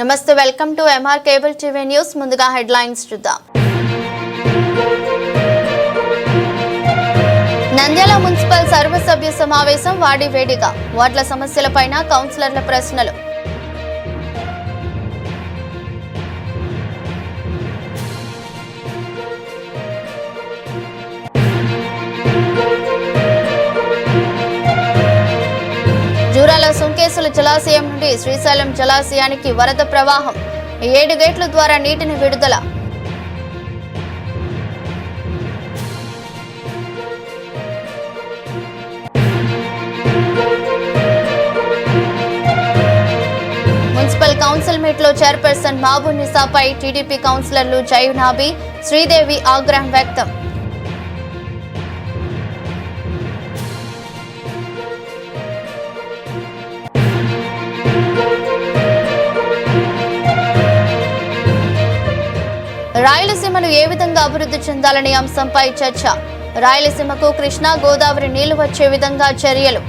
నమస్తే, welcome to MR cable TV news. ముందుగా headlines చూద్దాం. నంద్యాల మున్సిపల్ సర్వసభ్య సమావేశం వాడివేడిగా. వార్డుల సమస్యలపైన కౌన్సిలర్ల ప్రశ్నలు. జూరాల సుంకేసుల జలాశయం నుండి శ్రీశైలం జలాశయానికి వరద ప్రవాహం. 7 గేట్ల ద్వారా నీటిని విడుదల. మున్సిపల్ కౌన్సిల్ మీట్లో చైర్పర్సన్ మహబూబున్నిసాపై టీడీపీ కౌన్సిలర్లు జైనాబి, శ్రీదేవి ఆగ్రహం వ్యక్తం. రాయలసీమను ఏ విధంగా అభివృద్ధి చెందాలనే అంశంపై చర్చ. రాయలసీమకు కృష్ణా గోదావరి నీళ్లు వచ్చే విధంగా చర్యలు.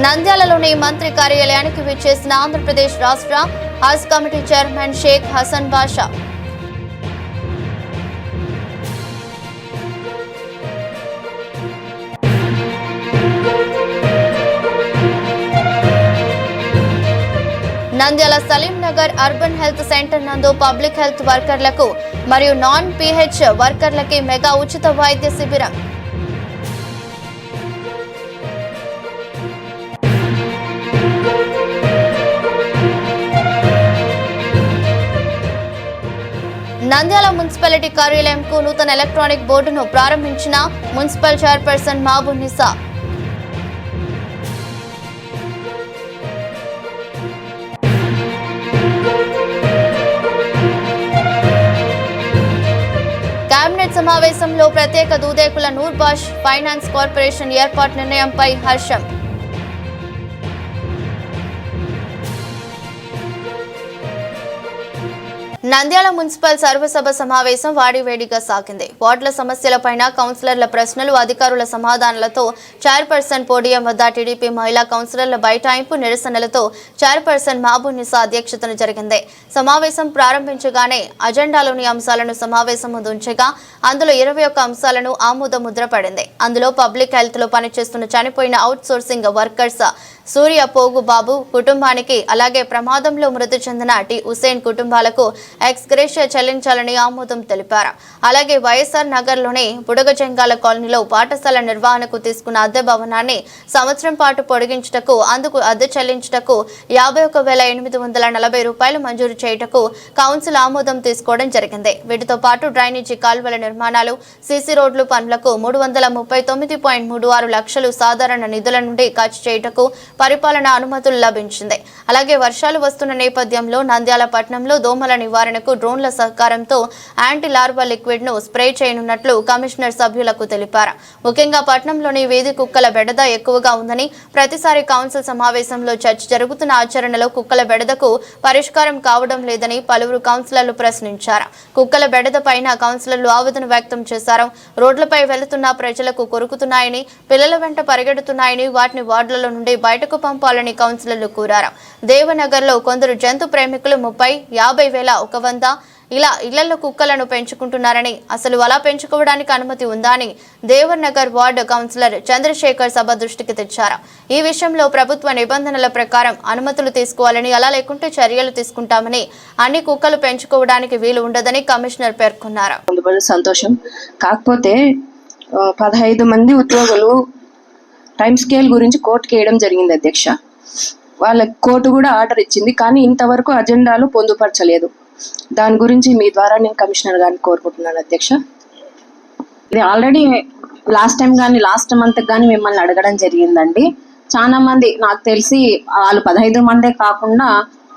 నంద్యాలలోని మంత్రి కార్యాలయానికి విచ్చేసిన ఆంధ్రప్రదేశ్ రాష్ట్ర Haj committee chairman Sheikh Hasan Basha. Nandyal Salim Nagar urban health centre నందు పబ్లిక్ హెల్త్ వర్కర్లకు మరియు నాన్ పిహెచ్ వర్కర్లకి మెగా ఉచిత వైద్య శిబిరం. నంద్యాల మున్సిపాలిటీ కార్యాలయంకు నూతన ఎలక్ట్రానిక్ బోర్డును ప్రారంభించిన మున్సిపల్ చైర్పర్సన్ మహబూబున్నిసా. కేబినెట్ సమావేశంలో ప్రత్యేక దూదేకుల నూర్బాష్ ఫైనాన్స్ కార్పొరేషన్ ఏర్పాటు నిర్ణయంపై హర్షం. నంద్యాల మున్సిపల్ సర్వసభ సమావేశం వాడివేడిగా సాగింది. వార్డుల సమస్యలపైన కౌన్సిలర్ల ప్రశ్నలు, అధికారుల సమాధానాలతో చైర్పర్సన్ పోడియం వద్ద టీడీపీ మహిళా కౌన్సిలర్ల బైఠాయింపు, నిరసనలతో చైర్పర్సన్ మహబూబున్నిసా అధ్యక్షతన జరిగింది. సమావేశం ప్రారంభించగానే అజెండాలోని అంశాలను సమావేశం ముందు ఉంచగా అందులో 21 అంశాలను ఆమోద ముద్ర పడింది. అందులో పబ్లిక్ హెల్త్ లో పనిచేస్తున్న చనిపోయిన అవుట్ సోర్సింగ్ వర్కర్స్ సూర్య పోగు బాబు కుటుంబానికి, అలాగే ప్రమాదంలో మృతి చెందిన టి హుసేన్ కుటుంబాలకు ఎక్స్గ్రేషియా చెల్లించాలని ఆమోదం తెలిపారు. అలాగే వైఎస్ఆర్ నగర్లోని బుడగజంగాల కాలనీలో పాఠశాల నిర్వహణకు తీసుకున్న అద్దె భవనాన్ని సంవత్సరం పాటు పొడిగించుటకు, అందుకు అద్దె చెల్లించుటకు 51,840 రూపాయలు మంజూరు చేయుటకు కౌన్సిల్ ఆమోదం తీసుకోవడం జరిగింది. వీటితో పాటు డ్రైనేజీ కాల్వల నిర్మాణాలు, సీసీ రోడ్లు పనులకు 339.36 లక్షలు సాధారణ నిధుల నుండి ఖర్చు చేయుటకు పరిపాలన అనుమతులు లభించింది. అలాగే వర్షాలు వస్తున్న నేపథ్యంలో నంద్యాల పట్టణంలో దోమల నివారణకు డ్రోన్ల సహకారంతో యాంటీ లార్వా లిక్విడ్ ను స్ప్రే చేయనున్నట్లు కమిషనర్ సభ్యులకు తెలిపారు. ముఖ్యంగా పట్టణంలోని వీధి కుక్కల బెడద ఎక్కువగా ఉందని, ప్రతిసారి కౌన్సిల్ సమావేశంలో చర్చ జరుగుతున్న ఆచరణలో కుక్కల బెడదకు పరిష్కారం కావడం లేదని పలువురు కౌన్సిలర్లు ప్రశ్నించారు. కుక్కల బెడద పైన కౌన్సిలర్లు ఆవేదన వ్యక్తం చేశారు. రోడ్లపై వెళుతున్న ప్రజలకు కొరుకుతున్నాయని, పిల్లల వెంట పరిగెడుతున్నాయని, వాటిని వార్డుల నుండి బయటకు పంపాలని కౌన్సిలర్లు కోరారు. దేవనగర్ లో కొందరు జంతు ప్రేమికులు 30, 50,000, 100 ఇలా ఇళ్లలో కుక్కలను పెంచుకుంటున్నారని, అసలు అలా పెంచుకోవడానికి అనుమతి ఉందా అని దేవనగర్ వార్డు కౌన్సిలర్ చంద్రశేఖర్ సభ దృష్టికి తెచ్చారు. ఈ విషయంలో ప్రభుత్వ నిబంధనల ప్రకారం అనుమతులు తీసుకోవాలని, అలా లేకుంటే చర్యలు తీసుకుంటామని, అన్ని కుక్కలు పెంచుకోవడానికి వీలు ఉండదని కమిషనర్ పేర్కొన్నారు. సంతోషం. కాకపోతే 15 మంది ఉద్యోగులు టైం స్కేల్ గురించి కోర్టుకి వేయడం జరిగింది అధ్యక్ష. వాళ్ళకి కోర్టు కూడా ఆర్డర్ ఇచ్చింది, కానీ ఇంతవరకు అజెండాలు పొందుపరచలేదు. దాని గురించి మీ ద్వారా నేను కమిషనర్ గారిని కోరుకుంటున్నాను అధ్యక్ష. ఇది ఆల్రెడీ లాస్ట్ మంత్ కానీ మిమ్మల్ని అడగడం జరిగిందండి. చాలా మంది, నాకు తెలిసి వాళ్ళు 15 మందే కాకుండా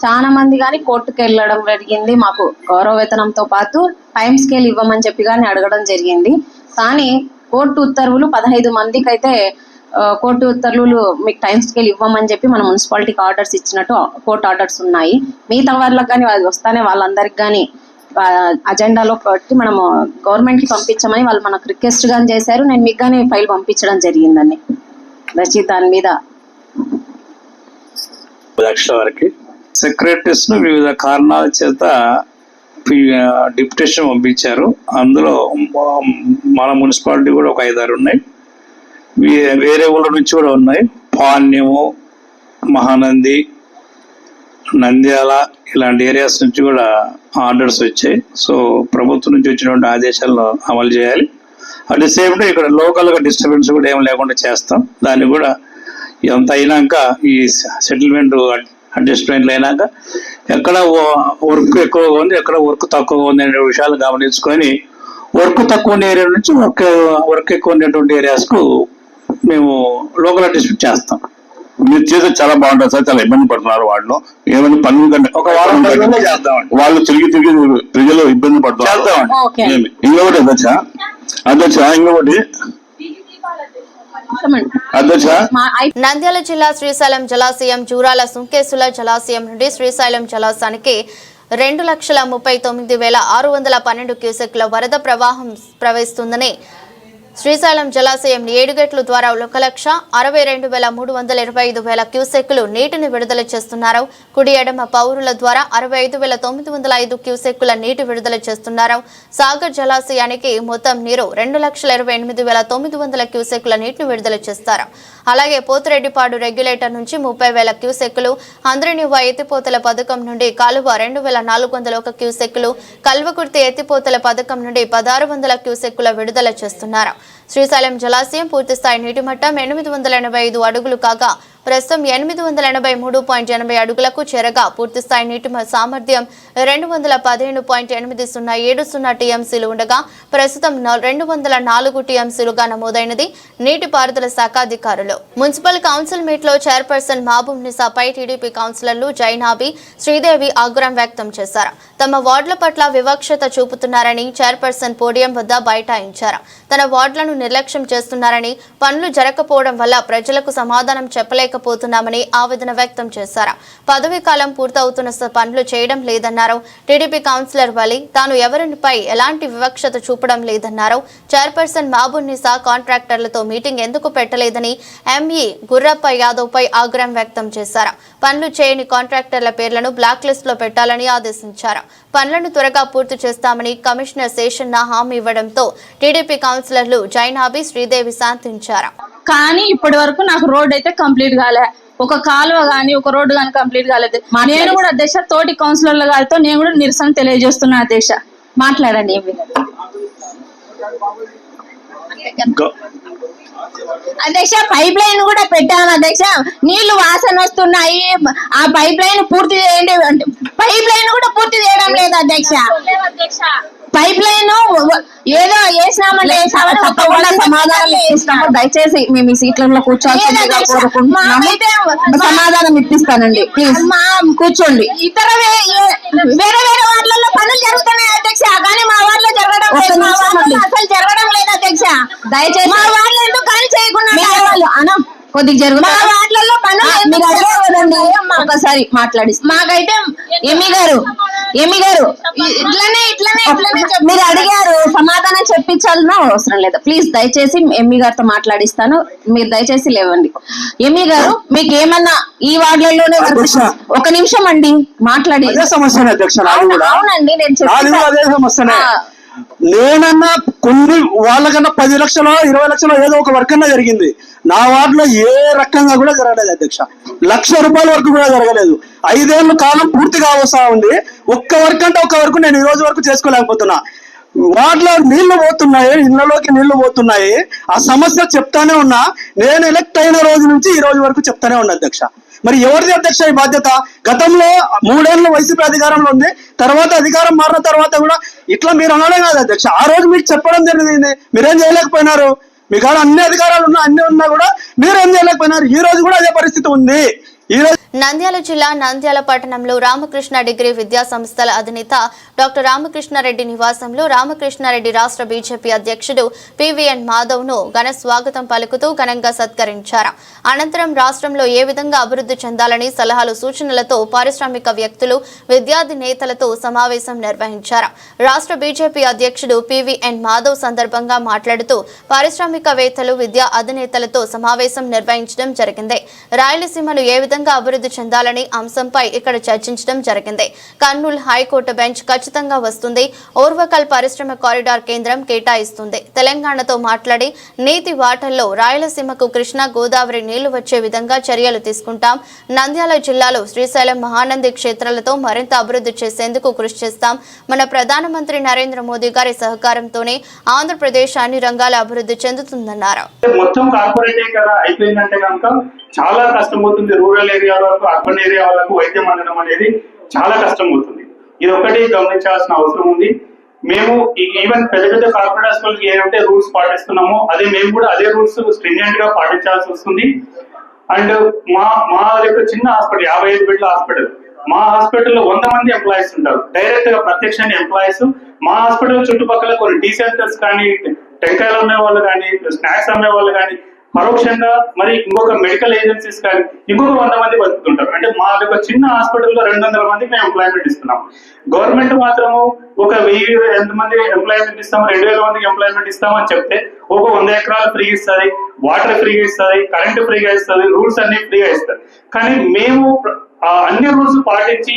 చాలా మంది కానీ కోర్టుకు వెళ్ళడం జరిగింది. మాకు గౌరవ వేతనంతో పాటు టైం స్కేల్ ఇవ్వమని చెప్పి కానీ అడగడం జరిగింది. కానీ కోర్టు ఉత్తర్వులు 15 మందికి అయితే కోర్టు ఉత్తర్వులు మీకు టైం స్కేల్ ఇవ్వమని చెప్పి మన మున్సిపాలిటీకి ఆర్డర్స్ ఇచ్చినట్టు కోర్టు ఆర్డర్స్ ఉన్నాయి. మిగతా వాళ్ళకి కానీ అది వస్తానే వాళ్ళందరికి కానీ అజెండాలో పెట్టి మనము గవర్నమెంట్ కి పంపించమని వాళ్ళు మనకు రిక్వెస్ట్ గాని చేశారు. నేను మీకు గానీ ఫైల్ పంపించడం జరిగిందండి రచిత దాని మీద. లక్షల వరకు సెక్రటరీస్ ను వివిధ కారణాల చేత డిప్యుటేషన్ పంపించారు. అందులో మన మున్సిపాలిటీ కూడా ఒక 5-6 ఉన్నాయి, వేరే ఊళ్ళ నుంచి కూడా ఉన్నాయి. పాణ్యము, మహానంది, నంద్యాల ఇలాంటి ఏరియాస్ నుంచి కూడా ఆర్డర్స్ వచ్చాయి. సో ప్రభుత్వం నుంచి వచ్చినటువంటి ఆదేశాలను అమలు చేయాలి. అట్ ది సేమ్ టైం ఇక్కడ లోకల్గా డిస్టర్బెన్స్ కూడా ఏం లేకుండా చేస్తాం. దాన్ని కూడా ఎంత అయినాక ఈ సెటిల్మెంట్ అడ్జస్ట్మెంట్లు అయినాక ఎక్కడ వర్క్ ఎక్కువగా ఉంది, ఎక్కడ వర్క్ తక్కువగా ఉంది అనే విషయాలు గమనించుకొని వర్క్ తక్కువ ఉన్న ఏరియా నుంచి వర్క్ ఎక్కువ ఉండేటువంటి ఏరియాస్కు మేము లోకల్ అడ్జస్ట్మెంట్ చేస్తాం. మీరు చేస్తే చాలా బాగుంటుంది సార్. చాలా ఇబ్బంది పడుతున్నారు వాళ్ళు. ఏమైనా పనులు కంటే ఒక వారం రోజుల్లో చేద్దామండి. వాళ్ళు తిరిగి ప్రజలు ఇబ్బంది పడుతున్నారు. ఇంకొకటి అధ్యక్ష ఇంకొకటి అధ్యక్ష నంద్యాల జిల్లా శ్రీశైలం జలాశయం జూరాల సుంకేసుల జలాశయం నుండి శ్రీశైలం జలాశయానికి 2,39,612 క్యూసెక్ల వరద ప్రవాహం ప్రవహిస్తుందని శ్రీశైలం జలాశయం 7 గేట్ల ద్వారా 1,62,325 క్యూసెక్కులు నీటిని విడుదల చేస్తున్నారు. కుడి ఎడమ పౌరుల ద్వారా 65,905 క్యూసెక్కుల నీటి విడుదల చేస్తున్నారు. సాగర్ జలాశయానికి మొత్తం నీరు 2,28,900 క్యూసెక్కుల నీటిని విడుదల చేస్తారు. అలాగే పోతిరెడ్డిపాడు రెగ్యులేటర్ నుంచి 30,000 క్యూసెక్కులు, అందరినివ్వ ఎత్తిపోతల పథకం నుండి కాలువ 2,401 క్యూసెక్కులు, కల్వకుర్తి ఎత్తిపోతల పథకం నుండి 1,600 క్యూసెక్కుల విడుదల చేస్తున్నారు. శ్రీశైలం జలాశయం పూర్తిస్థాయి నీటి మట్టం 885 అడుగులు కాగా ప్రస్తుతం 883.80 అడుగులకు చేరగా పూర్తిస్థాయి నీటి సామర్థ్యం 215.8070 టీఎంసీలు ఉండగా ప్రస్తుతం 204 టీఎంసీలుగా నమోదైనది. నీటిపారుదల శాఖ అధికారులు మున్సిపల్ కౌన్సిల్ మీట్ లో చైర్పర్సన్ మహబూబ్ నిసాపై టీడీపీ కౌన్సిలర్లు జైనాబి, శ్రీదేవి ఆగ్రహం వ్యక్తం చేశారు. తమ వార్డుల పట్ల వివక్షత చూపుతున్నారని చైర్పర్సన్ పోడియం వద్ద బైఠాయించారు. తన వార్డులను నిర్లక్ష్యం చేస్తున్నారని, పనులు జరగకపోవడం వల్ల ప్రజలకు సమాధానం చెప్పలేకపోతున్నామని ఆవేదన వ్యక్తం చేశారు. పదవీ కాలం పూర్తవుతున్న పనులు చేయడం లేదన్నారు. టీడీపీ కౌన్సిలర్ వలి తాను ఎవరిపై ఎలాంటి వివక్షత చూపడం లేదన్నారు. చైర్పర్సన్ మహబూబ్ నిసా కాంట్రాక్టర్లతో మీటింగ్ ఎందుకు పెట్టలేదని ఎంఈ గుర్రప్ప యాదవ్ పై ఆగ్రహం వ్యక్తం చేశారు. పనులు చేయని కాంట్రాక్టర్ల పేర్లను బ్లాక్ లిస్ట్ లో పెట్టాలని ఆదేశించారు. పనులను త్వరగా పూర్తి చేస్తామని కమిషనర్ శేషన్న హామీ ఇవ్వడంతో టీడీపీ కౌన్సిలర్లు జైనాబి, శ్రీదేవి శాంతించారు. కానీ ఇప్పటి వరకు నాకు రోడ్ అయితే కంప్లీట్ కాలే, ఒక కాలువ గానీ ఒక రోడ్డు గానీ కంప్లీట్ కాలేదు. నేను కూడా అధ్యక్ష తోటి కౌన్సిలర్ల గారితో నేను కూడా నిరసన తెలియజేస్తున్నా. అధ్యక్ష మాట్లాడండి. అధ్యక్ష పైప్ లైన్ కూడా పెట్టాను అధ్యక్ష, నీళ్లు వాసన వస్తున్నాయి, ఆ పైప్ లైన్ పూర్తి చేయండి. పైప్ లైన్ కూడా పూర్తి చేయడం లేదు అధ్యక్ష. పైప్ లైన్ ఏదో వేసినామంటే సమాధానం ఇస్తాము. దయచేసి మేము ఈ సీట్లలో కూర్చోవాల్సిందిగా కోరుకుంటున్నాము. సమాధానం ఇప్పిస్తానండి, ప్లీజ్ కూర్చోండి. ఇతర వేరే వార్డులలో పనులు జరుగుతున్నాయి అధ్యక్ష, కానీ మా వార్డులో జరగడం లేదు, అసలు జరగడం లేదు అధ్యక్ష. దయచేసి మా వార్డులో ఎందుకు పని చేయకుండా కొద్దిగా జరుగుతుంది. మా వార్డులలో పనులు ఒకసారి మాట్లాడి మాకైతే ఎమ్మి గారు ఇట్లనే మీరు అడిగారు, సమాధానం చెప్పించాలనో అవసరం లేదు. ప్లీజ్ దయచేసి ఎంఈ గారితో మాట్లాడిస్తాను, మీరు దయచేసి లేవండి. ఎంఈ గారు మీకు ఏమన్నా ఈ వార్డులలోనే ఒక నిమిషం అండి మాట్లాడి. అవునండి నేను చెప్పాను. నేనన్నా కొన్ని వాళ్ళకన్నా 10 లక్షలు 20 లక్షలు ఏదో ఒక వర్క్ అన్నా జరిగింది. నా వార్డులో ఏ రకంగా కూడా జరగలేదు అధ్యక్ష. ₹1,00,000 వరకు కూడా జరగలేదు. 5 ఏళ్ళ కాలం పూర్తిగా వస్తా ఉంది. ఒక్క వర్క్ అంటే ఒక్క వర్క్ నేను ఈ రోజు వరకు చేసుకోలేకపోతున్నా. వార్డులో నీళ్లు పోతున్నాయి, ఇళ్లలోకి నీళ్లు పోతున్నాయి. ఆ సమస్య చెప్తానే ఉన్నా. నేను ఎలక్ట్ అయిన రోజు నుంచి ఈ రోజు వరకు చెప్తానే ఉన్నా అధ్యక్ష. మరి ఎవరిది అధ్యక్ష ఈ బాధ్యత? గతంలో 3 ఏళ్ళు వైసీపీ అధికారంలో ఉంది, తర్వాత అధికారం మారిన తర్వాత కూడా ఇట్లా మీరు అనడం కాదు అధ్యక్ష. ఆ రోజు మీకు చెప్పడం జరిగింది, మీరేం చేయలేకపోయినారు. మీ కాడ అన్ని అధికారాలు ఉన్నా, అన్ని ఉన్నా కూడా మీరేం చేయలేకపోయినారు. ఈ రోజు కూడా అదే పరిస్థితి ఉంది. ఈ రోజు నంద్యాల జిల్లా నంద్యాల పట్టణంలో రామకృష్ణ డిగ్రీ విద్యా సంస్థల అధినేత డాక్టర్ రామకృష్ణారెడ్డి నివాసంలో రామకృష్ణారెడ్డి రాష్ట్ర బీజేపీ అధ్యక్షుడు పివిఎన్ మాధవ్ ను ఘన స్వాగతం పలుకుతూ ఘనంగా సత్కరించారు. అనంతరం రాష్ట్రంలో ఏ విధంగా అభివృద్ధి చెందాలని సలహాలు సూచనలతో పారిశ్రామిక వ్యక్తులు విద్యార్థి నేతలతో సమావేశం నిర్వహించారు. రాష్ట్ర బీజేపీ అధ్యక్షుడు పివిఎన్ మాధవ్ సందర్భంగా మాట్లాడుతూ పారిశ్రామికవేత్తలు విద్యా అధినేతలతో సమావేశం నిర్వహించడం జరిగింది. రాయలసీమను ఏ విధంగా అభివృద్ధి చెందాలని అంశంపై ఇక్కడ చర్చించడం జరిగింది. కర్నూలు హైకోర్టు బెంచ్ ఖచ్చితంగా వస్తుంది. ఓర్వకల్ పరిశ్రమ కారిడార్ కేంద్రం కేటాయిస్తుంది. తెలంగాణతో మాట్లాడి నీతి వాటల్లో రాయలసీమకు కృష్ణా గోదావరి నీళ్లు వచ్చే విధంగా చర్యలు తీసుకుంటాం. నంద్యాల జిల్లాలో శ్రీశైలం మహానంది క్షేత్రాలతో మరింత అభివృద్ధి చేసేందుకు కృషి చేస్తాం. మన ప్రధానమంత్రి నరేంద్ర మోదీ గారి సహకారంతోనే ఆంధ్రప్రదేశ్ అన్ని రంగాల అభివృద్ధి చెందుతుందన్నారు. మొత్తం కార్పొరేటే కదా అయిపోయిందంటే కనుక చాలా కష్టం అవుతుంది. రూరల్ ఏరియా వరకు అర్బన్ ఏరియా వాళ్ళకు వైద్యం అందడం అనేది చాలా కష్టం అవుతుంది. ఇది ఒకటి గమనించాల్సిన అవసరం ఉంది. మేము ఈవెన్ పెద్ద పెద్ద కార్పొరేట్ హాస్పిటల్కి ఏమంటే రూల్స్ పాటిస్తున్నామో అదే మేము కూడా అదే రూల్స్ స్ట్రింజెంట్ గా పాటించాల్సి వస్తుంది. అండ్ మా యొక్క చిన్న హాస్పిటల్ 55 బెడ్ల హాస్పిటల్, మా హాస్పిటల్లో 100 మంది ఎంప్లాయీస్ ఉంటారు. డైరెక్ట్ గా ప్రత్యక్షంగా ఎంప్లాయీస్. మా హాస్పిటల్ చుట్టుపక్కల కొన్ని టీ సెంటర్స్ కానీ, టెంకాయలు అమ్మే వాళ్ళు కానీ, స్నాక్స్ అమ్మే వాళ్ళు కానీ, పరోక్షంగా మరి ఇంకొక మెడికల్ ఏజెన్సీస్ కానీ ఇంకొక 100 మంది బతుకుతుంటారు. అంటే మా యొక్క చిన్న హాస్పిటల్లో 200 మందికి మేము ఎంప్లాయ్మెంట్ ఇస్తున్నాం. గవర్నమెంట్ మాత్రము ఒక 1000 మంది ఎంప్లాయ్మెంట్ ఇస్తాము, 2000 మందికి ఎంప్లాయ్మెంట్ ఇస్తామని చెప్తే ఒక 100 ఎకరాలు ఫ్రీ ఇస్తుంది, వాటర్ ఫ్రీగా ఇస్తుంది, కరెంట్ ఫ్రీగా ఇస్తుంది, రూల్స్ అన్ని ఫ్రీగా ఇస్తుంది. కానీ మేము అన్ని రూల్స్ పాటించి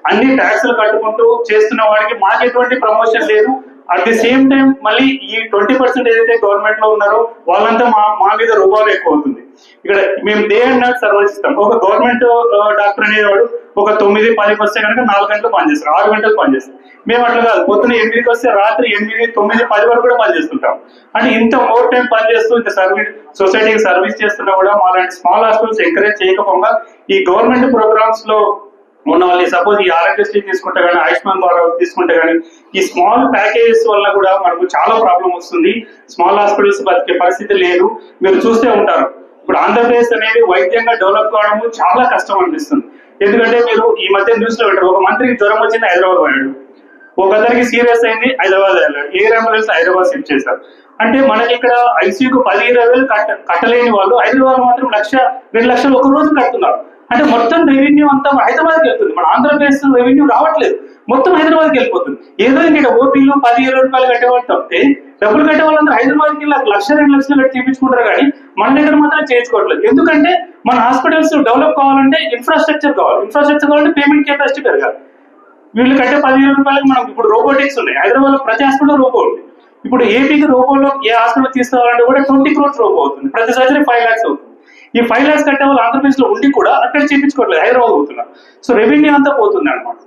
అన్ని ట్యాక్సులు కట్టుకుంటూ చేస్తున్న వాడికి మాకు ఎటువంటి ప్రమోషన్ లేదు. అట్ ది సేమ్ టైం మళ్ళీ ఈ 20% ఏదైతే గవర్నమెంట్ లో ఉన్నారో వాళ్ళంతా మా మీద రూపాయలు ఎక్కువ అవుతుంది. ఇక్కడ మేము డే అండ్ నైట్ సర్వీస్ ఇస్తాం. ఒక గవర్నమెంట్ డాక్టర్ అనేవాడు ఒక 9-10 వస్తే కనుక 4 గంటలు పనిచేస్తారు, 6 గంటలు పనిచేస్తారు. మేము అట్లా కాదు, పొద్దున 8కి వస్తే రాత్రి 8, 9, 10 వరకు కూడా పనిచేస్తుంటాం. అంటే ఇంత మోర్ టైం పనిచేస్తూ ఇంత సర్వీస్ సొసైటీకి సర్వీస్ చేస్తున్నా కూడా మా లాంటి స్మాల్ హాస్పిటల్స్ ఎంకరేజ్ చేయకపోగా ఈ గవర్నమెంట్ ప్రోగ్రామ్స్ లో ఉన్న వాళ్ళు సపోజ్ ఈ ఆరోగ్యశ్రీ తీసుకుంటే కానీ, ఆయుష్మాన్ భారత్ తీసుకుంటే కానీ, ఈ స్మాల్ ప్యాకేజెస్ వల్ల కూడా మనకు చాలా ప్రాబ్లం వస్తుంది. స్మాల్ హాస్పిటల్స్ బతికే పరిస్థితి లేదు. మీరు చూస్తే ఉంటారు ఇప్పుడు ఆంధ్రప్రదేశ్ అనేది వైద్యంగా డెవలప్ కావడం చాలా కష్టం అనిపిస్తుంది. ఎందుకంటే మీరు ఈ మధ్య న్యూస్ లో పెట్టారు, ఒక మంత్రికి జ్వరం వచ్చింది హైదరాబాద్ పోయాడు, ఒక అతనికి సీరియస్ అయింది హైదరాబాద్ వెళ్ళాడు, ఎయిర్ అంబులెన్స్ హైదరాబాద్ షిఫ్ట్ చేశారు. అంటే మనకి ఇక్కడ ఐసీయూకు 10-20 వేలు కట్టలేని వాళ్ళు హైదరాబాద్ మాత్రం 1-2 లక్షలు ఒక రోజు కడుతున్నారు. అంటే మొత్తం రెవెన్యూ అంతా హైదరాబాద్కి వెళ్తుంది. మన ఆంధ్రప్రదేశ్ రెవెన్యూ రావట్లేదు, మొత్తం హైదరాబాద్కి వెళ్ళిపోతుంది. ఏదో ఇక్కడ ఓపీలో 10-20 రూపాయలు కట్టేవాళ్ళు తప్పితే డబ్బులు కట్టే వాళ్ళందరూ హైదరాబాద్కి వెళ్ళి 1-2 లక్షలు కట్టి చేయించుకుంటారు. కానీ మన దగ్గర మాత్రం చేయించుకోవట్లేదు. ఎందుకంటే మన హాస్పిటల్స్ డెవలప్ కావాలంటే ఇన్ఫ్రాస్ట్రక్చర్ కావాలి. ఇన్ఫ్రాస్ట్రక్చర్ కావాలంటే పేమెంట్ కెపాసిటీ పెరగాలి. వీళ్ళు కట్టే 10-20 రూపాయలకి మనం ఇప్పుడు రోబోటిక్స్ ఉన్నాయి. హైదరాబాద్ లో ప్రతి హాస్పిటల్ రోబో ఉంది. ఇప్పుడు ఏపీకి రోబోలో ఏ హాస్పిటల్ తీసుకోవాలంటే కూడా 20 crores రోబో అవుతుంది. ప్రతి సర్జరీ 5 lakhs అవుతుంది. ఈ 5 lakhs కట్టే వాళ్ళు ఆంధ్రప్రదేశ్ లో ఉండి కూడా అక్కడ చేయించుకోవట్లేదు, హైదరాబాద్ పోతున్నారు. సో రెవెన్యూ అంతా పోతుంది అనమాట,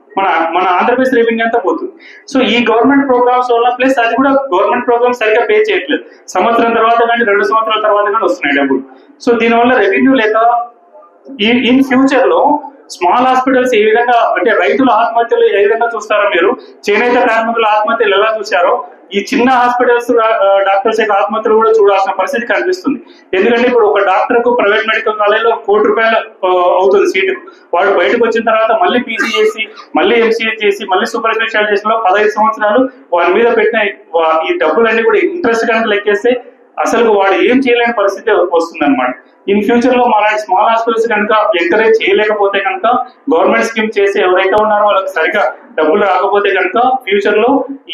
మన ఆంధ్రప్రదేశ్ రెవెన్యూ అంతా పోతుంది. సో ఈ గవర్నమెంట్ ప్రోగ్రామ్స్ వల్ల ప్లస్ అది కూడా గవర్నమెంట్ ప్రోగ్రామ్స్ సరిగ్గా పే చేయట్లేదు. సంవత్సరం తర్వాత కానీ 2 సంవత్సరాల తర్వాత కానీ వస్తున్నాయి డబ్బులు. సో దీనివల్ల రెవెన్యూ లేక ఇన్ ఫ్యూచర్ లో స్మాల్ హాస్పిటల్స్ ఏ విధంగా అంటే రైతుల ఆత్మహత్యలు ఏ విధంగా చూస్తారో, మీరు చేనేత కార్మికుల ఆత్మహత్యలు ఎలా చూశారో ఈ చిన్న హాస్పిటల్స్ డాక్టర్స్ యొక్క ఆత్మహత్యలు కూడా చూడాల్సిన పరిస్థితి కనిపిస్తుంది. ఎందుకంటే ఇప్పుడు ఒక డాక్టర్ కు ప్రైవేట్ మెడికల్ కాలేజ్లో 1 కోటి రూపాయలు అవుతుంది సీటుకు. వాడు బయటకు వచ్చిన తర్వాత మళ్ళీ పీజీ చేసి, మళ్ళీ ఎంసీఏ చేసి, మళ్ళీ సూపర్ స్పెషాలిటీస్ లో 15 సంవత్సరాలు వాడి మీద పెట్టిన ఈ డబ్బులన్నీ కూడా ఇంట్రెస్ట్ కనుక లెక్కేస్తే అసలు వాడు ఏం చేయలేని పరిస్థితి వస్తుంది అనమాట. ఇన్ ఫ్యూచర్ లో మన స్మాల్ హాస్పిటల్స్ కనుక ఎంకరేజ్ చేయలేకపోతే కనుక, గవర్నమెంట్ స్కీమ్ చేసి ఎవరైతే ఉన్నారో వాళ్ళకి సరిగా డబ్బులు రాకపోతే కనుక ఫ్యూచర్ లో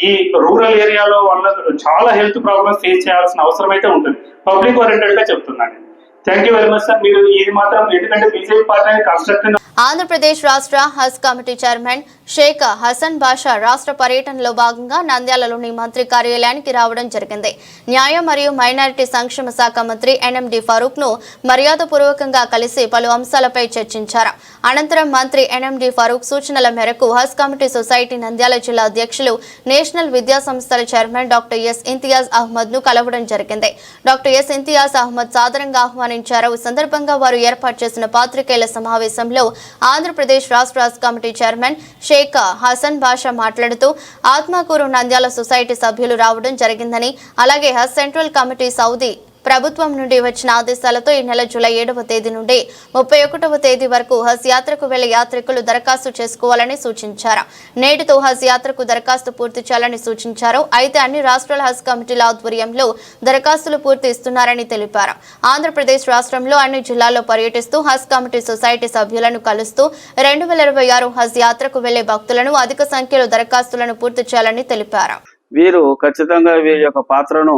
ఈ రూరల్ ఏరియాలో వాళ్ళకు చాలా హెల్త్ ప్రాబ్లమ్స్ ఫేస్ చేయాల్సిన అవసరం అయితే ఉంటుంది. పబ్లిక్ ఓరియంటెడ్ గా చెప్తున్నాను. Thank you very much sir. మీరు ఇది మాత్రం ఎందుకంటే బీజేపీ పార్టీ కన్స్ట్రక్టివ్. ఆంధ్రప్రదేశ్ రాష్ట్ర హజ్ కమిటీ చైర్మన్ షేక్ హసన్ బాషా రాష్ట్ర పర్యటనలో భాగంగా నంద్యాలలోని మంత్రి కార్యాలయానికి రావడం జరిగింది. న్యాయ మరియు మైనారిటీ సంక్షేమ శాఖ మంత్రి ఎన్ఎండి ఫరూక్ ను మర్యాదపూర్వకంగా కలిసి పలు అంశాలపై చర్చించారు. అనంతరం మంత్రి ఎన్ఎండి ఫరూక్ సూచనల మేరకు హజ్ కమిటీ సొసైటీ నంద్యాల జిల్లా అధ్యక్షులు, నేషనల్ విద్యా సంస్థల chairman doctor S Imtiaz Ahmed ను కలవడం జరిగింది. డాక్టర్ ఎస్ ఇంతియాజ్ అహ్మద్ సాదరంగా ఆహ్వానించారు. ఈ సందర్భంగా వారు ఏర్పాటు చేసిన పాత్రికేయుల సమావేశంలో ఆంధ్రప్రదేశ్ రాష్ట్ర హజ్ కమిటీ చైర్మన్ షేక్ హసన్ బాషా మాట్లాడుతూ ఆత్మకూరు నంద్యాల సొసైటీ సభ్యులు రావడం జరిగిందని, అలాగే హజ్ సెంట్రల్ కమిటీ సౌదీ ప్రభుత్వం నుండి వచ్చిన ఆదేశాలతో ఈ నెల జూలై 7వ తేదీ నుండి 31వ తేదీ వరకు హజ్ యాత్రకు వెళ్లే యాత్రికులు దరఖాస్తు చేసుకోవాలని సూచించారు. నేటితో హజ్ యాత్రకు దరఖాస్తు పూర్తి చేయాలని సూచించారు. అయితే అన్ని రాష్ట్రాల హజ్ కమిటీల ఆధ్వర్యంలో దరఖాస్తులు పూర్తి ఇస్తున్నారని తెలిపారు. ఆంధ్రప్రదేశ్ రాష్ట్రంలో అన్ని జిల్లాల్లో పర్యటిస్తూ హజ్ కమిటీ సొసైటీ సభ్యులను కలుస్తూ 2026 హజ్ యాత్రకు వెళ్లే భక్తులను అధిక సంఖ్యలో దరఖాస్తులను పూర్తి చేయాలని తెలిపారు. వీరు ఖచ్చితంగా వీరి యొక్క పాత్రను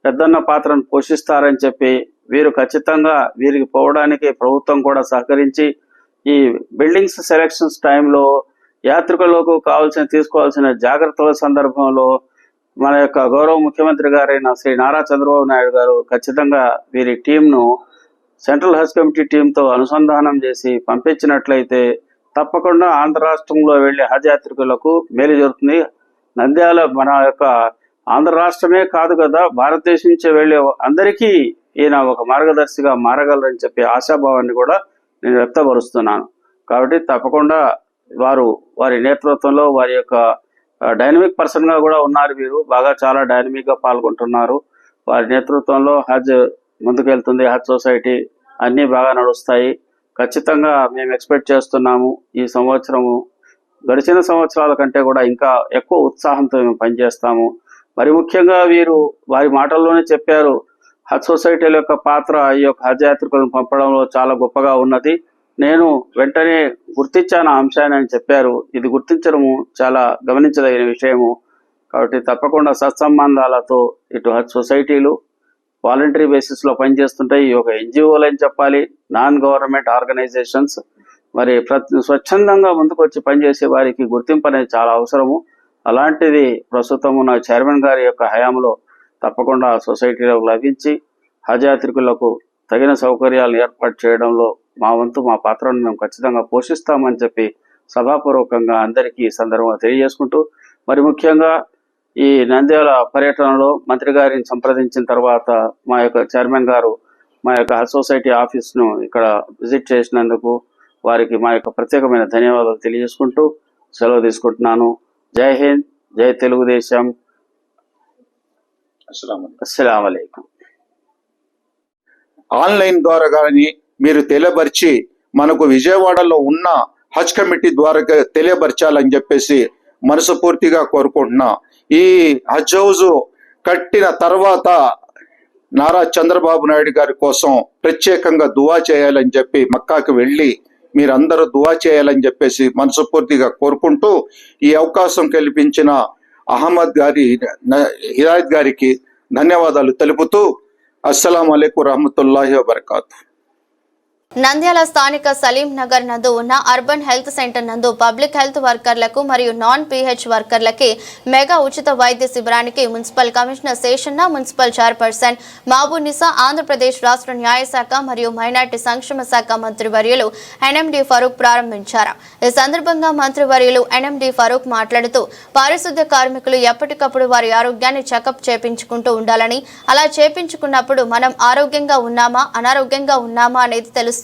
పెద్దన్న పాత్రను పోషిస్తారని చెప్పి వీరు ఖచ్చితంగా వీరికి పోవడానికి ప్రభుత్వం కూడా సహకరించి ఈ బిల్డింగ్స్ సెలక్షన్స్ టైంలో యాత్రికులకు తీసుకోవాల్సిన జాగ్రత్తల సందర్భంలో మన యొక్క గౌరవ ముఖ్యమంత్రి గారైన శ్రీ నారా చంద్రబాబు నాయుడు గారు ఖచ్చితంగా వీరి టీంను సెంట్రల్ హజ్ కమిటీ టీంతో అనుసంధానం చేసి పంపించినట్లయితే తప్పకుండా ఆంధ్ర రాష్ట్రంలో వెళ్లే హజ్ యాత్రికులకు మేలు జరుగుతుంది. నంద్యాల మన యొక్క ఆంధ్ర రాష్ట్రమే కాదు కదా, భారతదేశం నుంచి వెళ్లే అందరికీ ఈయన ఒక మార్గదర్శిగా మారగలరని చెప్పే ఆశాభావాన్ని కూడా నేను వ్యక్తపరుస్తున్నాను. కాబట్టి తప్పకుండా వారి నేతృత్వంలో వారి యొక్క డైనమిక్ పర్సన్ గా కూడా ఉన్నారు. వీరు బాగా చాలా డైనమిక్ గా పాల్గొంటున్నారు. వారి నేతృత్వంలో హజ్ ముందుకెళ్తుంది. హజ్ సొసైటీ అన్ని బాగా నడుస్తాయి. ఖచ్చితంగా మేము ఎక్స్పెక్ట్ చేస్తున్నాము ఈ సంవత్సరము గడిచిన సంవత్సరాల కంటే కూడా ఇంకా ఎక్కువ ఉత్సాహంతో మేము పనిచేస్తాము. మరి ముఖ్యంగా వీరు వారి మాటల్లోనే చెప్పారు, హజ్ సొసైటీల యొక్క పాత్ర ఈ యొక్క హజ్ యాత్రికులను పంపడంలో చాలా గొప్పగా ఉన్నది. నేను వెంటనే గుర్తించాను ఆ అంశాన్ని అని చెప్పారు. ఇది గుర్తించడము చాలా గమనించదగిన విషయము. కాబట్టి తప్పకుండా సత్సంబంధాలతో ఇటు హజ్ సొసైటీలు వాలంటరీ బేసిస్ లో పనిచేస్తుంటాయి. ఈ యొక్క ఎన్జిఓలు అని చెప్పాలి, నాన్ గవర్నమెంట్ ఆర్గనైజేషన్స్ మరి స్వచ్ఛందంగా ముందుకు వచ్చి పనిచేసే వారికి గుర్తింపు అనేది చాలా అవసరము. అలాంటిది ప్రస్తుతం ఉన్న చైర్మన్ గారి యొక్క హయాంలో తప్పకుండా సొసైటీలో లభించి హజ్ యాత్రికులకు తగిన సౌకర్యాలను ఏర్పాటు చేయడంలో మా పాత్రను మేము ఖచ్చితంగా పోషిస్తామని చెప్పి సభాపూర్వకంగా అందరికీ ఈ సందర్భంగా తెలియజేసుకుంటూ, మరి ముఖ్యంగా ఈ నంద్యాల పర్యటనలో మంత్రి గారిని సంప్రదించిన తర్వాత మా యొక్క చైర్మన్ గారు మా యొక్క హజ్ సొసైటీ ఆఫీస్ను ఇక్కడ విజిట్ చేసినందుకు వారికి మా యొక్క ప్రత్యేకమైన ధన్యవాదాలు తెలియజేసుకుంటూ సెలవు తీసుకుంటున్నాను. జై హింద్, జై తెలుగుదేశం. అస్సలాము అలైకుం. ఆన్లైన్ ద్వారా కానీ మీరు తెలియపరిచి మనకు విజయవాడలో ఉన్న హజ్ కమిటీ ద్వారా తెలియపరచాలని చెప్పేసి మనస్ఫూర్తిగా కోరుకుంటున్నా. ఈ హజ్ హౌస్ కట్టిన తర్వాత నారా చంద్రబాబు నాయుడు గారి కోసం ప్రత్యేకంగా దువా చేయాలని చెప్పి మక్కాకి వెళ్ళి మీరందరూ దువా చేయాలని చెప్పేసి మనస్ఫూర్తిగా కోరుకుంటూ ఈ అవకాశం కల్పించిన అహ్మద్ గారి హిదాయత్ గారికి ధన్యవాదాలు తెలుపుతూ అస్సలాము అలైకుం రహమతుల్లాహి వబర్కాతు. నంద్యాల స్థానిక సలీం నగర్ నందు ఉన్న అర్బన్ హెల్త్ సెంటర్ నందు పబ్లిక్ హెల్త్ వర్కర్లకు మరియు నాన్ PH వర్కర్లకి మెగా ఉచిత వైద్య శిబిరానికి municipal commissioner Seshanna, municipal chairperson Mahabunisa, Andhra Pradesh రాష్ట్ర న్యాయశాఖ మరియు మైనార్టీ సంక్షేమ శాఖ మంత్రివర్యులు NMD ఫరూక్ ప్రారంభించారు. ఈ సందర్భంగా మంత్రివర్యులు NMD ఫరూక్ మాట్లాడుతూ పారిశుద్ధ్య కార్మికులు ఎప్పటికప్పుడు వారి ఆరోగ్యాన్ని చెకప్ చేపించుకుంటూ ఉండాలని, అలా చేపించుకున్నప్పుడు మనం ఆరోగ్యంగా ఉన్నామా అనారోగ్యంగా ఉన్నామా అనేది తెలుస్తుంది.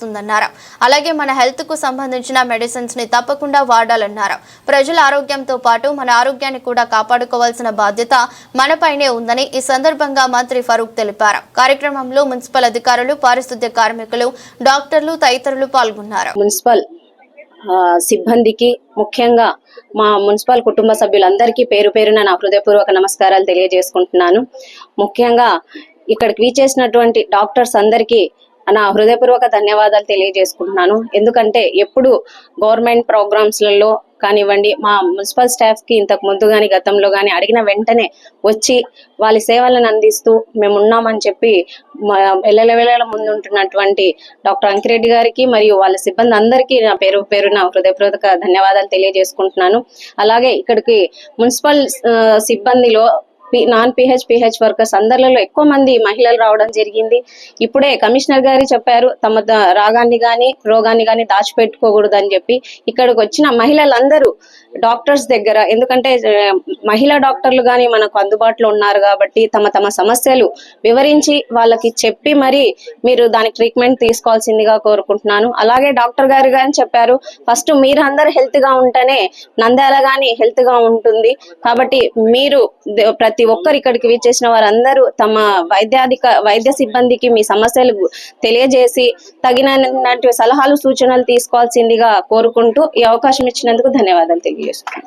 అలాగే మన హెల్త్ కు సంబంధించిన మెడిసిన్స్ ని తప్పకుండా వాడాలన్నారు. ప్రజల ఆరోగ్యంతో పాటు మన ఆరోగ్యాన్ని కూడా కాపాడుకోవాల్సిన బాధ్యత మనపైనే ఉందని ఈ సందర్భంగా మంత్రి ఫరూక్ తెలిపారు. కార్యక్రమంలో మున్సిపల్ అధికారులు, పారిశుద్ధ్య కార్మికులు, డాక్టర్లు తదితరులు పాల్గొన్నారు. మున్సిపల్ సిబ్బందికి, ముఖ్యంగా మా మున్సిపల్ కుటుంబ సభ్యులందరికీ పేరు పేరున నా హృదయపూర్వక నమస్కారాలు తెలియజేసుకుంటున్నాను. ముఖ్యంగా ఇక్కడికి విచ్చేసినటువంటి డాక్టర్స్ అందరికీ నా హృదయపూర్వక ధన్యవాదాలు తెలియజేసుకుంటున్నాను. ఎందుకంటే ఎప్పుడు గవర్నమెంట్ ప్రోగ్రామ్స్లలో కానివ్వండి, మా మున్సిపల్ స్టాఫ్ కి ఇంతకు ముందు కానీ గతంలో కానీ అడిగిన వెంటనే వచ్చి వాళ్ళ సేవలను అందిస్తూ మేము ఉన్నామని చెప్పి వేల ముందు ఉంటున్నటువంటి డాక్టర్ అంకిరెడ్డి గారికి మరియు వాళ్ళ సిబ్బంది అందరికీ నా పేరున హృదయపూర్వక ధన్యవాదాలు తెలియజేసుకుంటున్నాను. అలాగే ఇక్కడికి మున్సిపల్ సిబ్బందిలో నాన్ PH వర్కర్స్ అందరిలో ఎక్కువ మంది మహిళలు రావడం జరిగింది. ఇప్పుడే కమిషనర్ గారు చెప్పారు, తమ రాగాన్ని గాని రోగాన్ని గాని దాచిపెట్టుకోకూడదని చెప్పి. ఇక్కడికి వచ్చిన మహిళలందరూ డాక్టర్స్ దగ్గర, ఎందుకంటే మహిళా డాక్టర్లు గాని మనకు అందుబాటులో ఉన్నారు కాబట్టి తమ సమస్యలు వివరించి వాళ్ళకి చెప్పి మరి మీరు దానికి ట్రీట్మెంట్ తీసుకోవాల్సిందిగా కోరుకుంటున్నాను. అలాగే డాక్టర్ గారు గాని చెప్పారు, ఫస్ట్ మీరు అందరు హెల్త్ గా ఉంటేనే నంద్యాల గాని హెల్త్ గా ఉంటుంది. కాబట్టి మీరు ప్రతి ప్రతి ఒక్కరు ఇక్కడికి విచ్చేసిన వారందరూ తమ వైద్య సిబ్బందికి మీ సమస్యలు తెలియజేసి తగినటువంటి సలహాలు సూచనలు తీసుకోవాల్సిందిగా కోరుకుంటూ ఈ అవకాశం ఇచ్చినందుకు ధన్యవాదాలు తెలియజేస్తున్నాను.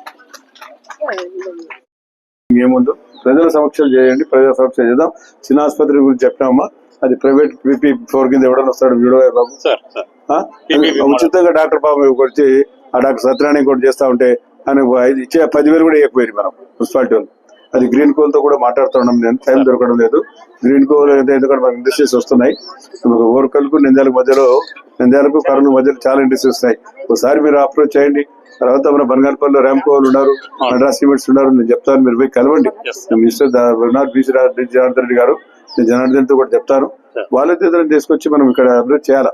ఏముందో ప్రజల సమక్షాలు చేయండి, ప్రజల సమక్షాలు చేద్దాం. చిన్న ఆసుపత్రి గురించి చెప్పినామా, అది ప్రైవేట్ PP4 కింద ఎవడన్నా వస్తాడు వీడియో బాబు, ఉచితంగా డాక్టర్ బాబు వచ్చి ఆ డాక్టర్ సత్యనారాయణ కూడా చేస్తా ఉంటే ఆయన ఇచ్చే 10,000 కూడా ఇవ్వకపోయింది మనం మున్సిపాలిటీ వాళ్ళు. అది గ్రీన్ కోల్ తో కూడా మాట్లాడుతున్నాం, నేను టైం దొరకడం లేదు. గ్రీన్ కోల్ ఎందుకంటే మనకు ఇండస్ట్రీస్ వస్తున్నాయి, ఓర్కల్కు నంద్యాలకు కర్నూలు మధ్యలో చాలా ఇండస్ట్రీస్ వస్తున్నాయి. ఒకసారి మీరు అప్రోచ్ చేయండి. తర్వాత మన బంగారపల్లిలో ర్యాంకోలు ఉన్నారు, మద్రాస్ సిమెంట్స్ ఉన్నారు, నేను చెప్తాను, మీరు పోయి కలవండి. మినిస్టర్ బీసీ జనార్దన్ రెడ్డి గారు, నేను జనార్దన్ తో కూడా చెప్తాను. వాళ్ళ తీసుకొచ్చి మనం ఇక్కడ అభివృద్ధి చేయాలా,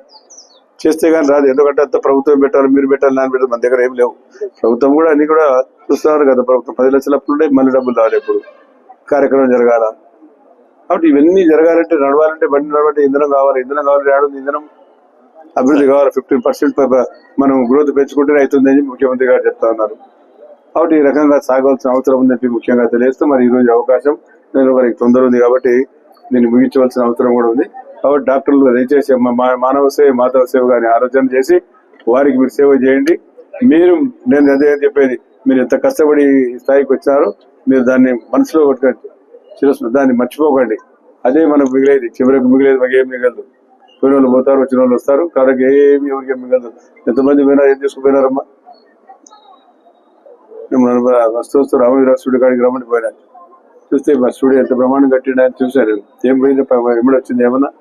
చేస్తే కానీ రాదు. ఎందుకంటే అంత ప్రభుత్వం పెట్టాలి, మీరు పెట్టాలి, నాన్న పెట్టాలి, మన దగ్గర ఏం లేవు. ప్రభుత్వం కూడా అన్ని కూడా చూస్తున్నారు కదా, ప్రభుత్వం 10 లక్షల అప్పులుంటే మళ్ళీ డబ్బులు రావాలి, ఎప్పుడు కార్యక్రమం జరగాల. కాబట్టి ఇవన్నీ జరగాలంటే, నడవాలంటే, బండి నడవాలంటే ఇంధనం కావాలి. రావడం ఇంధనం అభివృద్ధి కావాలి. 15% మనం గ్రోత్ పెంచుకుంటేనే అవుతుంది అని ముఖ్యమంత్రి గారు చెప్తా ఉన్నారు. కాబట్టి ఈ రకంగా సాగవలసిన అవసరం ఉందని ముఖ్యంగా తెలియజేస్తూ, మరి ఈ రోజు అవకాశం నేను వారికి తొందర ఉంది కాబట్టి దీన్ని ముగించవలసిన అవసరం కూడా ఉంది. కాబట్టి డాక్టర్లు దయచేసి మానవ సేవ మాధవ సేవ కానీ ఆలోచన చేసి వారికి మీరు సేవ చేయండి. నేను అదే చెప్పేది, మీరు ఎంత కష్టపడి స్థాయికి వచ్చారో మీరు దాన్ని మనసులో దాన్ని మర్చిపోకండి. అదే మనకు మిగిలేదు, చివరికి మిగిలేదు మాకు ఏం మిగలదు. పోయిన వాళ్ళు పోతారు, వచ్చిన వాళ్ళు వస్తారు, కాబట్టి ఎవరికి ఏం మిగలదు. ఎంతమంది పోయినా ఏం తీసుకుపోయినారమ్మా, వస్తూ రామవీరాజుడి కాడికి రమ్మని పోయినా చూస్తే మా స్టూడియో ఎంత ప్రమాణం కట్టిండ అని చూశాను. ఏం పోయింది, ఎప్పుడు వచ్చింది, ఏమన్నా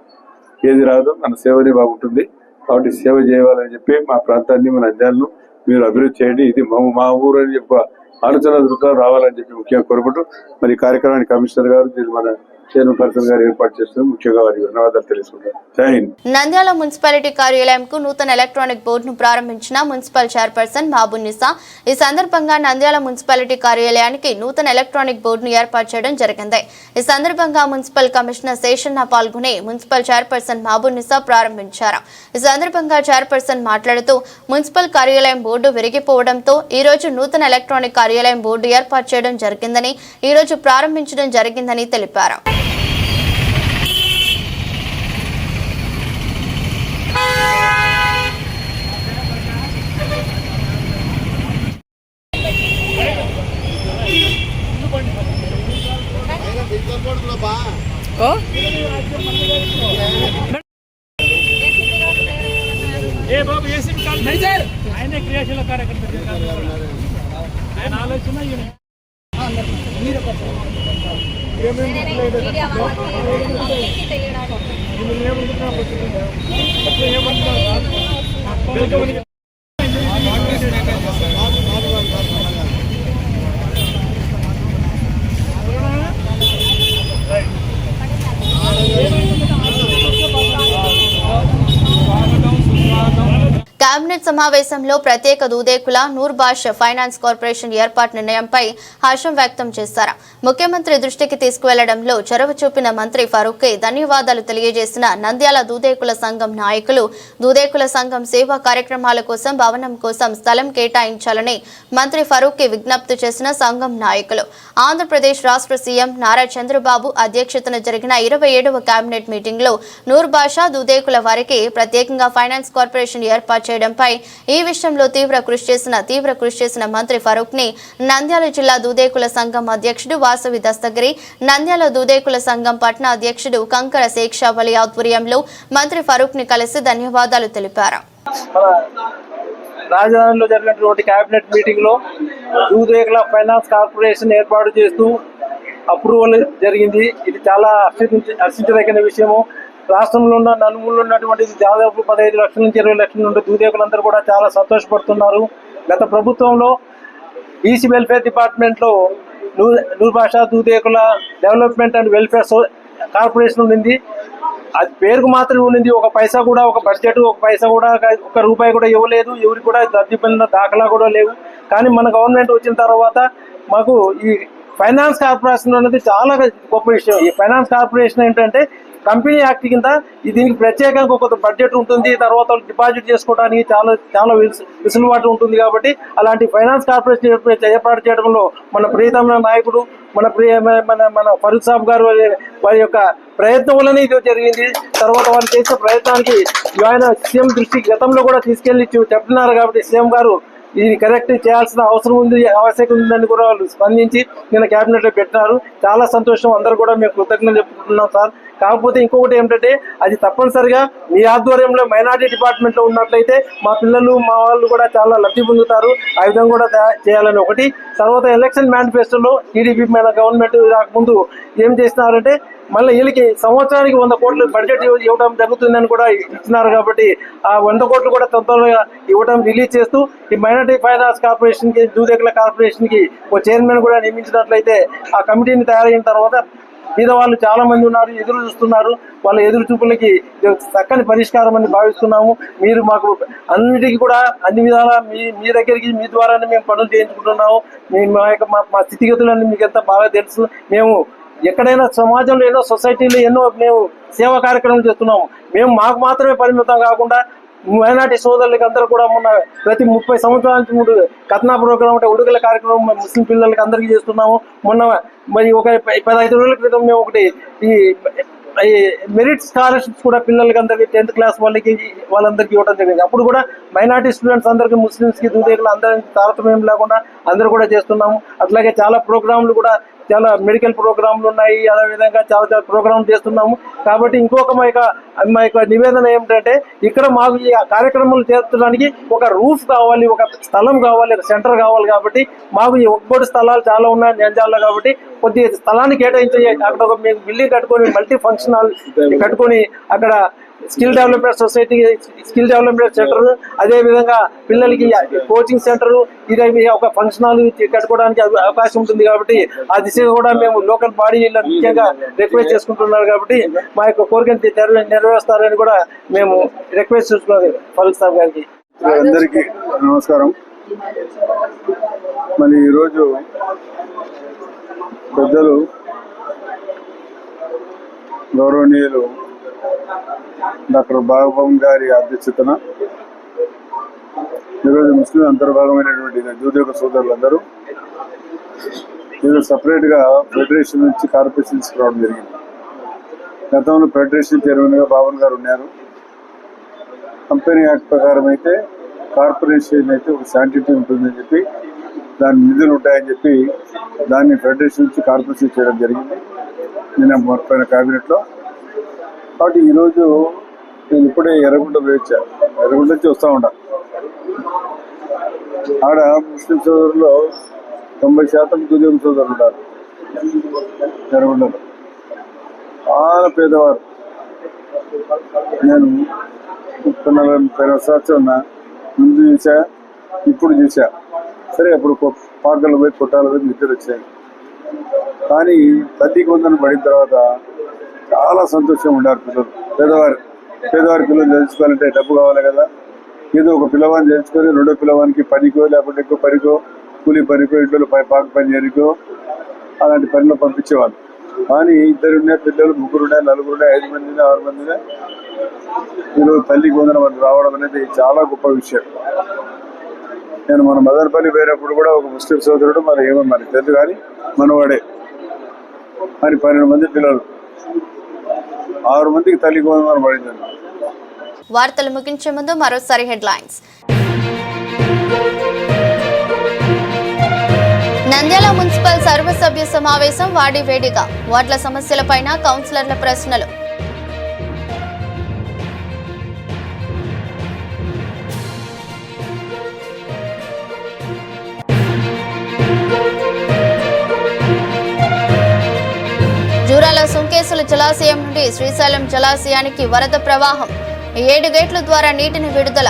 ఏది రాదు, మన సేవనే బాగుంటుంది. కాబట్టి సేవ చేయాలని చెప్పి మా ప్రాంతాన్ని, మన నంద్యాలను మీరు అభివృద్ధి చేయండి. ఇది మా ఊరు అని చెప్పి ఆలోచన దృక్పథం రావాలని చెప్పి ముఖ్యంగా కోరుకుంటూ, మరి ఈ కార్యక్రమానికి కమిషనర్ గారు, మన చైర్మన్ గారు ఏర్పాటు చేస్తున్నారు. ముఖ్యంగా వారికి ధన్యవాదాలు తెలుసుకుంటారు. జై హింద్. నంద్యాల మున్సిపాలిటీ కార్యాలయంకు నూతన ఎలక్ట్రానిక్ బోర్డును ప్రారంభించిన మున్సిపల్ చైర్పర్సన్ మహబూనిసా. ఈ సందర్భంగా నంద్యాల మున్సిపాలిటీ కార్యాలయానికి నూతన ఎలక్ట్రానిక్ బోర్డును ఏర్పాటు చేయడం జరిగింది. ఈ సందర్భంగా మున్సిపల్ కమిషనర్ శేషన్న పాల్గొని మున్సిపల్ చైర్పర్సన్ మహబూనిసా ప్రారంభించారు. ఈ సందర్భంగా చైర్పర్సన్ మాట్లాడుతూ, మున్సిపల్ కార్యాలయం బోర్డు విరిగిపోవడంతో ఈ రోజు నూతన ఎలక్ట్రానిక్ కార్యాలయం బోర్డు ఏర్పాటు చేయడం జరిగిందని, ఈ రోజు ప్రారంభించడం జరిగిందని తెలిపారు. ఆయన క్రియాశీల కార్యకర్త ఆయన ఆలోచన కేబినెట్ సమావేశంలో ప్రత్యేక దూదేకుల నూర్బాష్ ఫైనాన్స్ కార్పొరేషన్ ఏర్పాటు నిర్ణయంపై హర్షం వ్యక్తం చేశారు. ముఖ్యమంత్రి దృష్టికి తీసుకువెళ్లడంలో చొరవ చూపిన మంత్రి ఫరూక్కి ధన్యవాదాలు తెలియజేసిన నంద్యాల దూదేకుల సంఘం నాయకులు, దూదేకుల సంఘం సేవా కార్యక్రమాల కోసం భవనం కోసం స్థలం కేటాయించాలని మంత్రి ఫరూక్కి విజ్ఞప్తి చేసిన సంఘం నాయకులు. ఆంధ్రప్రదేశ్ రాష్ట్ర సీఎం నారా చంద్రబాబు అధ్యక్షతన జరిగిన 27వ కేబినెట్ మీటింగ్ లో నూర్బాషా దూదేకుల వారికి ప్రత్యేకంగా ఫైనాన్స్ కార్పొరేషన్ ఏర్పాటు చేయడంపై ఈ విషయంలో తీవ్ర కృషి చేసిన మంత్రి ఫరూక్ ని నంద్యాల జిల్లా దూదేకుల సంఘం అధ్యక్షుడు వాసవి దస్తగిరి, నంద్యాల దూదేకుల సంఘం పట్న అధ్యక్షుడు కంకర శేక్షావళి ఆధ్వర్యంలో మంత్రి ఫరూక్ ని కలిసి ధన్యవాదాలు తెలిపారు. రాజధానిలో జరిగినటువంటి కేబినెట్ మీటింగ్ లో దూదేకుల ఫైనాన్స్ కార్పొరేషన్ ఏర్పాటు చేస్తూ అప్రూవల్ జరిగింది. ఇది చాలా హర్షించదగిన విషయము. రాష్ట్రంలో ఉన్న నలుమూలలో ఉన్నటువంటి దాదాపు 15 లక్షల నుంచి 20 లక్షల నుండి దూదేకులందరూ కూడా చాలా సంతోషపడుతున్నారు. గత ప్రభుత్వంలో ఈసీ వెల్ఫేర్ డిపార్ట్మెంట్లో Noorbasha Dudekula development and welfare corporation ఉండింది. అది పేరుకు మాత్రమే ఉండింది. ఒక పైసా కూడా, ఒక బడ్జెట్, ఒక పైసా కూడా, ఒక రూపాయి కూడా ఇవ్వలేదు. ఎవరికి కూడా దర్జీ పొందిన దాఖలా కూడా లేవు. కానీ మన గవర్నమెంట్ వచ్చిన తర్వాత మాకు ఈ ఫైనాన్స్ కార్పొరేషన్ అనేది చాలా గొప్ప విషయం. ఈ ఫైనాన్స్ కార్పొరేషన్ ఏంటంటే కంపెనీ యాక్ట్ కింద దీనికి ప్రత్యేకంగా ఒక బడ్జెట్ ఉంటుంది, తర్వాత డిపాజిట్ చేసుకోవడానికి చాలా వెసులుబాటు ఉంటుంది. కాబట్టి అలాంటి ఫైనాన్స్ కార్పొరేషన్ ఏర్పాటు చేయడంలో మన ప్రియతమ నాయకుడు మన ఫరూక్ సాబ్ గారు వారి యొక్క ప్రయత్నం వల్లనే ఇది జరిగింది. తర్వాత వారు చేసిన ప్రయత్నానికి ఆయన సీఎం దృష్టికి గతంలో కూడా తీసుకెళ్లి చెప్తున్నారు. కాబట్టి సీఎం గారు ఇది కరెక్ట్ చేయాల్సిన ఆవశ్యకత ఉందని కూడా వాళ్ళు స్పందించి నిన్న కేబినెట్ లో పెట్టినారు. చాలా సంతోషం. అందరూ కూడా మేము కృతజ్ఞతలు చెప్పుకుంటున్నాం సార్. కాకపోతే ఇంకొకటి ఏమిటంటే అది తప్పనిసరిగా మీ ఆధ్వర్యంలో మైనారిటీ డిపార్ట్మెంట్ లో ఉన్నట్లయితే మా పిల్లలు మా వాళ్ళు కూడా చాలా లబ్ధి పొందుతారు. ఆ విధంగా కూడా చేయాలని ఒకటి. తర్వాత ఎలక్షన్ మేనిఫెస్టోలో టీడీపీ మన గవర్నమెంట్ రాకముందు ఏం చేస్తున్నారంటే మళ్ళీ వీళ్ళకి సంవత్సరానికి 100 కోట్లు బడ్జెట్ ఇవ్వడం జరుగుతుందని కూడా ఇచ్చినారు. కాబట్టి ఆ 100 కోట్లు కూడా తొందరగా ఇవ్వడం రిలీజ్ చేస్తూ ఈ మైనారిటీ ఫైనాన్స్ కార్పొరేషన్ కి దూదేకుల కార్పొరేషన్ కి ఒక చైర్మన్ కూడా నియమించినట్లయితే ఆ కమిటీని తయారైన తర్వాత పేదవాళ్ళు చాలా మంది ఉన్నారు, ఎదురు చూస్తున్నారు. వాళ్ళ ఎదురు చూపులకి చక్కని పరిష్కారం అని భావిస్తున్నాము. మీరు మాకు అన్నిటికీ కూడా అన్ని విధాలా మీ దగ్గరికి మీ ద్వారానే మేము పనులు చేయించుకుంటున్నాము. మా స్థితిగతులన్నీ మీకు ఎంత బాగా తెలుసు. మేము ఎక్కడైనా సమాజంలో ఎన్నో సొసైటీలో ఎన్నో మేము సేవా కార్యక్రమాలు చేస్తున్నాము. మేము మాకు మాత్రమే పరిమితం కాకుండా మైనార్టీ సోదరులకి అందరూ కూడా మొన్న ప్రతి 30 సంవత్సరాల నుంచి 3 కథనా ప్రోగ్రామ్ అంటే ఉడుగుల కార్యక్రమం ముస్లిం పిల్లలకి అందరికీ చేస్తున్నాము. మొన్న మరి ఒక 15 రోజుల క్రితం మేము ఒకటి ఈ మెరిట్ స్కాలర్షిప్స్ కూడా పిల్లలకి అందరికీ 10th క్లాస్ వాళ్ళందరికీ ఇవ్వడం జరిగింది. అప్పుడు కూడా మైనార్టీ స్టూడెంట్స్ అందరికీ ముస్లిమ్స్ కి దూదేకులు అందరికీ తారతమ్యం లేకుండా అందరూ కూడా చేస్తున్నాము. అట్లాగే చాలా ప్రోగ్రాంలు కూడా చాలా మెడికల్ ప్రోగ్రాంలు ఉన్నాయి. అదే విధంగా చాలా ప్రోగ్రాంలు చేస్తున్నాము. కాబట్టి ఇంకొక మా యొక్క నివేదన ఏమిటంటే ఇక్కడ మాకు ఈ కార్యక్రమాలు చేర్చడానికి ఒక రూఫ్ కావాలి, ఒక స్థలం కావాలి, ఒక సెంటర్ కావాలి. కాబట్టి మాకు ఈ ఒక్కటి స్థలాలు చాలా ఉన్నాయి నంద్యాలలో. కాబట్టి కొద్దిగా స్థలాన్ని కేటాయించి అక్కడ ఒక మేము బిల్డింగ్ కట్టుకొని మల్టీ ఫంక్షన్ హాల్ కట్టుకొని అక్కడ skill development society, skill development centre, అదే విధంగా పిల్లలకి కోచింగ్ సెంటర్, ఇది ఒక ఫంక్షన్ హాల్ కట్టుకోవడానికి అవకాశం ఉంటుంది. కాబట్టి ఆ దిశగా కూడా మేము లోకల్ బాడీలో ముఖ్యంగా రిక్వెస్ట్ చేసుకుంటున్నారు. కాబట్టి మా యొక్క కోరికను నెరవేరుస్తారని కూడా మేము రిక్వెస్ట్ చేసుకున్నాం ఫరూక్ సాబ్ గారికి. అందరికీ నమస్కారం. మరి ఈరోజు పెద్దలు గౌరవనీయులు డాక్టర్ బాబన్ గారి అధ్యక్షతన ఈరోజు ముస్లిం అంతర్భాగమైనటువంటి దూదేక సోదరులందరూ ఈరోజు సపరేట్గా ఫెడరేషన్ నుంచి కార్పొరేషన్ రావడం జరిగింది. గతంలో ఫెడరేషన్ చైర్మన్గా బాబన్ గారు ఉన్నారు. కంపెనీ యాక్ట్ ప్రకారం అయితే కార్పొరేషన్ అయితే ఒక శాంటిటీ ఉంటుందని చెప్పి దాని నిధులు ఉంటాయని చెప్పి దాన్ని ఫెడరేషన్ నుంచి కార్పొరేషన్ చేయడం జరిగింది నిన్న మొత్తం క్యాబినెట్లో. కాబట్టి ఈరోజు నేను ఇప్పుడే ఎర్రగుంట వేయించా. ఎర్రగుంట నుంచి వస్తూ ఉంటా. ఆడ ముస్లిం సోదరుల్లో 90% దుర్యోగ సోదరులు ఉన్నారు ఎర్రగుంటలో. చాలా పేదవారు. నేను 30 సంవత్సరం ముందు చూసా, ఇప్పుడు చూసా. సరే అప్పుడు పాకలు పోయి కొట్టాలు పోయి నిద్ర వచ్చాయి. కానీ తల్లికి వందన పడిన తర్వాత చాలా సంతోషంగా ఉన్నారు పిల్లలు. పేదవారి పిల్లలు చదువుకోవాలంటే డబ్బు కావాలి కదా. ఏదో ఒక పిల్లవాడిని చదువుకొని రెండో పిల్లవానికి పనికో లేకపోతే ఎక్కువ పనికో కూలి పనికో ఇంట్లో పాక పని చేరికో అలాంటి పనిలో పంపించేవాళ్ళు. కానీ 2 ఉన్నాయి పిల్లలు, 3 ఉన్నాయి, 4 ఉన్నాయి, 5 మంది, 6 మంది. ఈరోజు తల్లికి వందన మనకు రావడం అనేది చాలా గొప్ప విషయం. నేను మన మదనపల్లి పోయినప్పుడు కూడా ఒక ముస్లిం సోదరుడు మరి ఏమో మరి తెలుసు కానీ మనవాడే మరి 12 మంది పిల్లలు, 6 మందికి తల్లికి వందన పడింది. వార్తలు ముగించే ముందు మరోసారి హెడ్లైన్స్. నంద్యాల మున్సిపల్ సర్వసభ్య సమావేశం వాడివేడిగా. వార్డుల సమస్యలపైన కౌన్సిలర్ల ప్రశ్నలు. జూరాల సుంకేసుల జలాశయం నుండి శ్రీశైలం జలాశయానికి వరద ప్రవాహం. 7 గేట్ల ద్వారా నీటిని విడుదల.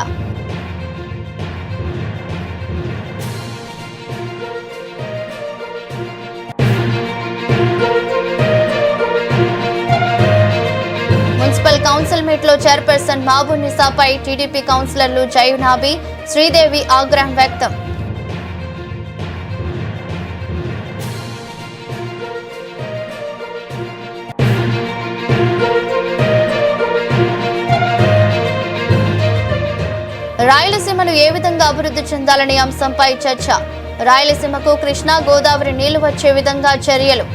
మున్సిపల్ కౌన్సిల్ మీట్ లో చైర్పర్సన్ మహబూబ్ నిసాపై టీడీపీ కౌన్సిలర్లు జైనాబి, శ్రీదేవి ఆగ్రహం వ్యక్తం. రాయలసీమను ఏ విధంగా అభివృద్ధి చెందాలనే అంశంపై చర్చ. రాయలసీమకు కృష్ణా గోదావరి నీళ్లు వచ్చే విధంగా చర్యలు.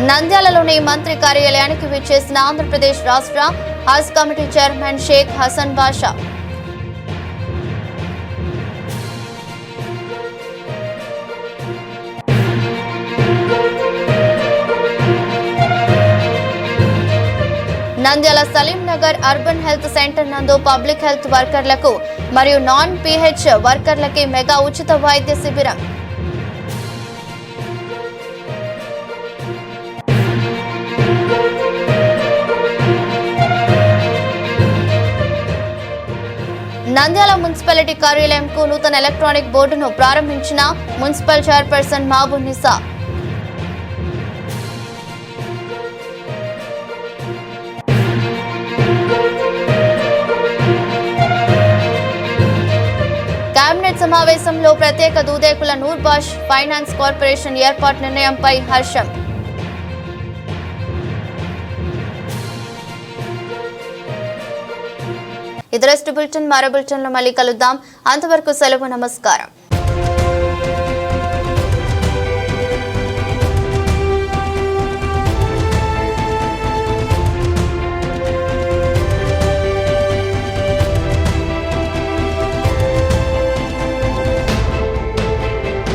నంద్యాలలోని మంత్రి కార్యాలయానికి విచ్చేసిన ఆంధ్రప్రదేశ్ రాష్ట్ర Haj committee chairman Sheikh Hasan Basha. Nandyal Salim Nagar urban health centre నందు పబ్లిక్ హెల్త్ వర్కర్లకు మరియు నాన్ పిహెచ్ వర్కర్లకి మెగా ఉచిత వైద్య శిబిరం. నంద్యాల మున్సిపాలిటీ కార్యాలయంకు నూతన ఎలక్ట్రానిక్ బోర్డును ప్రారంభించిన మున్సిపల్ చైర్పర్సన్ మహబూబున్నిసా. కేబినెట్ సమావేశంలో ప్రత్యేక దూదేకుల నూర్బాష్ ఫైనాన్స్ కార్పొరేషన్ ఏర్పాటు నిర్ణయంపై హర్షం. ఇతరస్టు బులెటిన్ మరో బులెటిన్లో మళ్ళీ కలుద్దాం. అంతవరకు సెలవు. నమస్కారం.